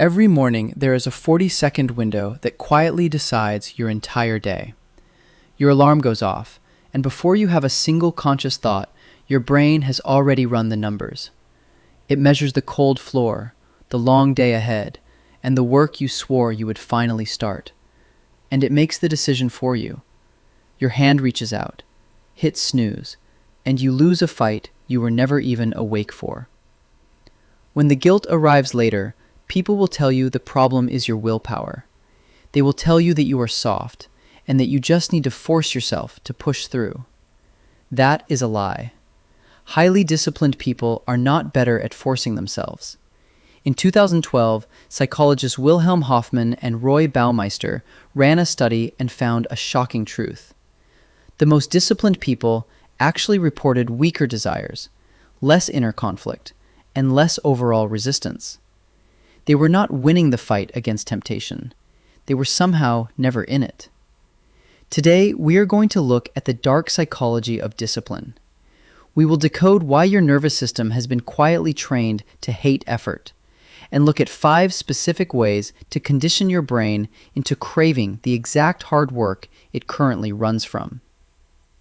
Every morning, there is a 40-second window that quietly decides your entire day. Your alarm goes off, and before you have a single conscious thought, your brain has already run the numbers. It measures the cold floor, the long day ahead, and the work you swore you would finally start. And it makes the decision for you. Your hand reaches out, hits snooze, and you lose a fight you were never even awake for. When the guilt arrives later, people will tell you the problem is your willpower. They will tell you that you are soft and that you just need to force yourself to push through. That is a lie. Highly disciplined people are not better at forcing themselves. In 2012, psychologists Wilhelm Hoffman and Roy Baumeister ran a study and found a shocking truth. The most disciplined people actually reported weaker desires, less inner conflict, and less overall resistance. They were not winning the fight against temptation. They were somehow never in it. Today, we are going to look at the dark psychology of discipline. We will decode why your nervous system has been quietly trained to hate effort, and look at 5 specific ways to condition your brain into craving the exact hard work it currently runs from.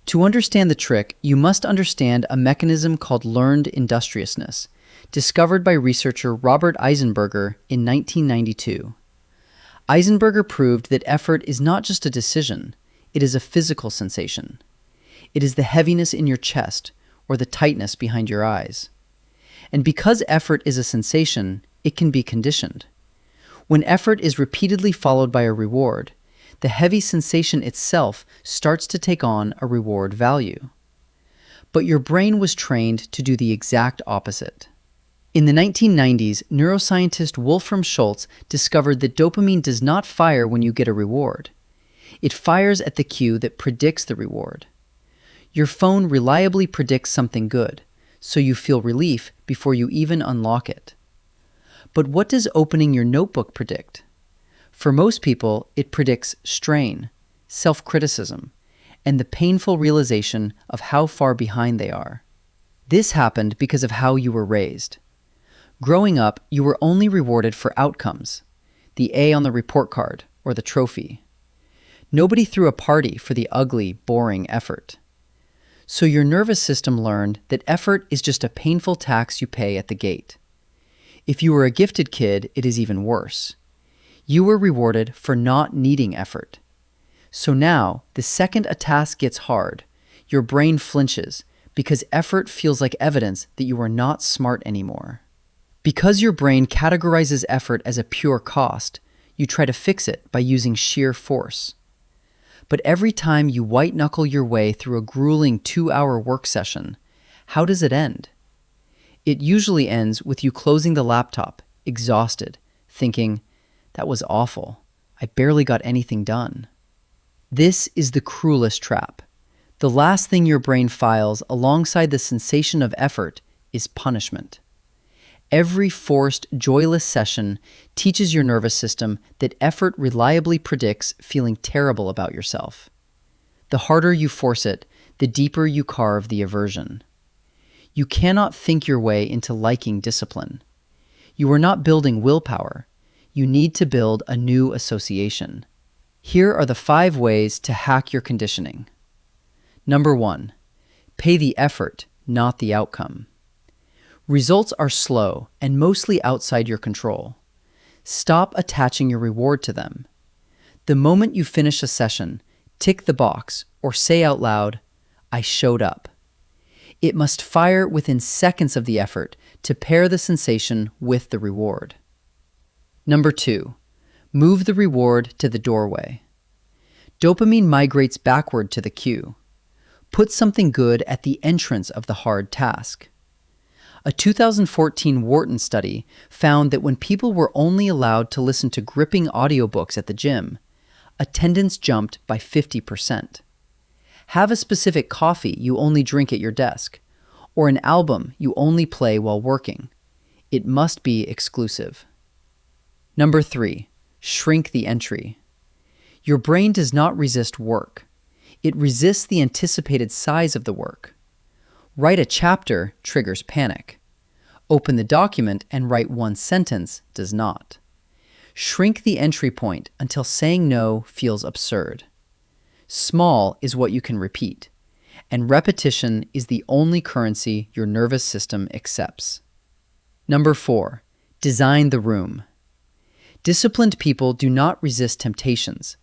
To understand the trick, you must understand a mechanism called learned industriousness, discovered by researcher Robert Eisenberger in 1992. Eisenberger proved that effort is not just a decision, it is a physical sensation. It is the heaviness in your chest or the tightness behind your eyes. And because effort is a sensation, it can be conditioned. When effort is repeatedly followed by a reward, the heavy sensation itself starts to take on a reward value. But your brain was trained to do the exact opposite. In the 1990s, neuroscientist Wolfram Schultz discovered that dopamine does not fire when you get a reward. It fires at the cue that predicts the reward. Your phone reliably predicts something good, so you feel relief before you even unlock it. But what does opening your notebook predict? For most people, it predicts strain, self-criticism, and the painful realization of how far behind they are. This happened because of how you were raised. Growing up, you were only rewarded for outcomes, the A on the report card or the trophy. Nobody threw a party for the ugly, boring effort. So your nervous system learned that effort is just a painful tax you pay at the gate. If you were a gifted kid, it is even worse. You were rewarded for not needing effort. So now, the second a task gets hard, your brain flinches because effort feels like evidence that you are not smart anymore. Because your brain categorizes effort as a pure cost, you try to fix it by using sheer force. But every time you white-knuckle your way through a grueling 2-hour work session, how does it end? It usually ends with you closing the laptop, exhausted, thinking, "That was awful. I barely got anything done." This is the cruelest trap. The last thing your brain files alongside the sensation of effort is punishment. Every forced, joyless session teaches your nervous system that effort reliably predicts feeling terrible about yourself. The harder you force it, the deeper you carve the aversion. You cannot think your way into liking discipline. You are not building willpower. You need to build a new association. Here are the 5 ways to hack your conditioning. Number 1, pay the effort, not the outcome. Results are slow and mostly outside your control. Stop attaching your reward to them. The moment you finish a session, tick the box or say out loud, "I showed up." It must fire within seconds of the effort to pair the sensation with the reward. Number 2, move the reward to the doorway. Dopamine migrates backward to the cue. Put something good at the entrance of the hard task. A 2014 Wharton study found that when people were only allowed to listen to gripping audiobooks at the gym, attendance jumped by 50%. Have a specific coffee you only drink at your desk, or an album you only play while working. It must be exclusive. Number 3, shrink the entry. Your brain does not resist work. It resists the anticipated size of the work. Write a chapter triggers panic. Open the document and write one sentence does not. Shrink the entry point until saying no feels absurd. Small is what you can repeat, and repetition is the only currency your nervous system accepts. Number 4, design the room. Disciplined people do not resist temptations.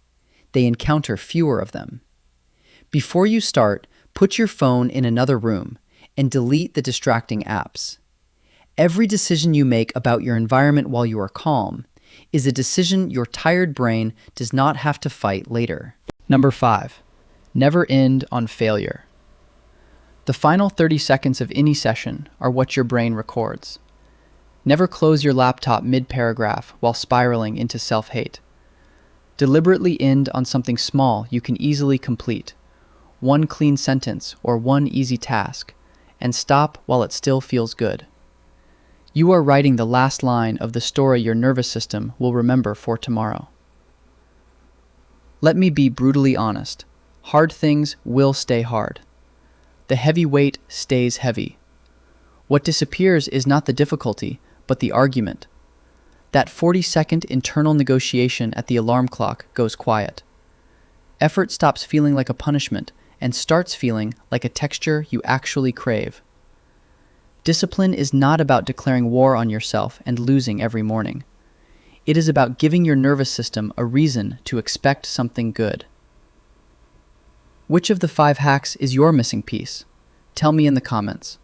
They encounter fewer of them. Before you start, put your phone in another room and delete the distracting apps. Every decision you make about your environment while you are calm is a decision your tired brain does not have to fight later. Number 5, never end on failure. The final 30 seconds of any session are what your brain records. Never close your laptop mid-paragraph while spiraling into self-hate. Deliberately end on something small you can easily complete, one clean sentence or one easy task, and stop while it still feels good. You are writing the last line of the story your nervous system will remember for tomorrow. Let me be brutally honest. Hard things will stay hard. The heavy weight stays heavy. What disappears is not the difficulty, but the argument. That 40-second internal negotiation at the alarm clock goes quiet. Effort stops feeling like a punishment and starts feeling like a texture you actually crave. Discipline is not about declaring war on yourself and losing every morning. It is about giving your nervous system a reason to expect something good. Which of the 5 hacks is your missing piece? Tell me in the comments.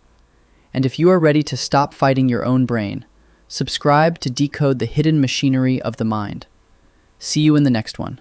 And if you are ready to stop fighting your own brain, subscribe to decode the hidden machinery of the mind. See you in the next one.